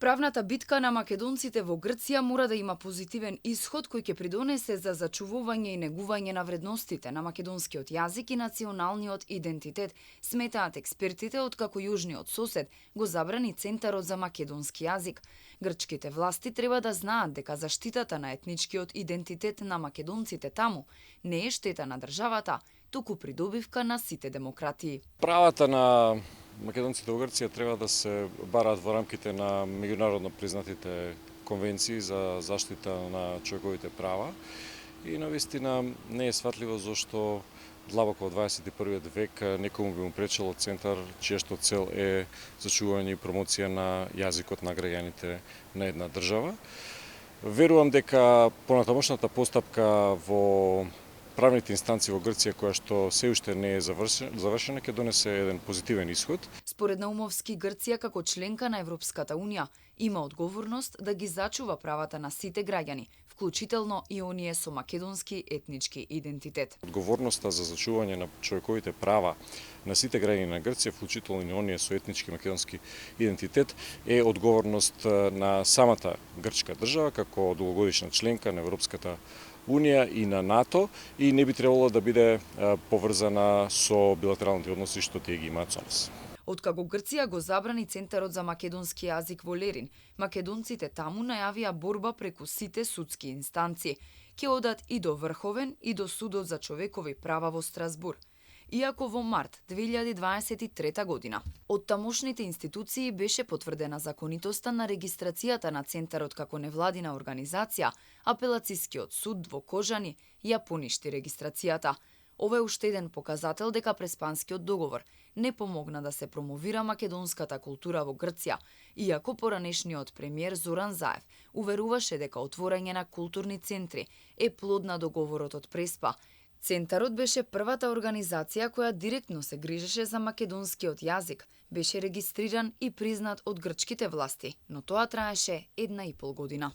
Правната битка на македонците во Грција мора да има позитивен исход кој ќе придонесе за зачувување и негување на вредностите на македонскиот јазик и националниот идентитет, сметаат експертите, откако јужниот сосед го забрани Центарот за македонски јазик. Грчките власти треба да знаат дека заштитата на етничкиот идентитет на македонците таму не е штета на државата, туку придобивка на сите демократии. Правата на македонците во Грција треба да се бараат во рамките на меѓународно признатите конвенции за заштита на човековите права и навистина не е сватливо зашто длабоко во 21. век некому би му пречело центар чијашто цел е зачување и промоција на јазикот на граѓаните на една држава. Верувам дека понатамошната постапка во правните инстанции во Грција, која што се уште не е завршена, ќе донесе еден позитивен исход. Според Наумовски, Грција како членка на Европската унија има одговорност да ги зачува правата на сите граѓани, вклучително и оние со македонски етнички идентитет. Одговорноста за зачување на човековите права на сите граѓани на Грција, вклучително и оние со етнички македонски идентитет, е одговорност на самата грчка држава како долгогодишна членка на Европската Унија и на НАТО и не би требало да биде поврзана со билатералните односи што тие ги имаат со нас. Откако Грција го забрани Центарот за македонски јазик во Лерин, македонците таму најавија борба преку сите судски инстанции. Ќе одат и до Врховен и до Судот за човекови права во Страсбур. Иако во март 2023 година од тамошните институции беше потврдена законитоста на регистрацијата на Центарот како невладина организација, апелацискиот суд во Кожани ја поништи регистрацијата. Ова е уште еден показател дека Преспанскиот договор не помогна да се промовира македонската култура во Грција, иако поранешниот премиер Зоран Заев уверуваше дека отворање на културни центри е плод на договорот од Преспа. Центарот беше првата организација која директно се грижеше за македонскиот јазик, беше регистриран и признат од грчките власти, но тоа траеше 1,5 година.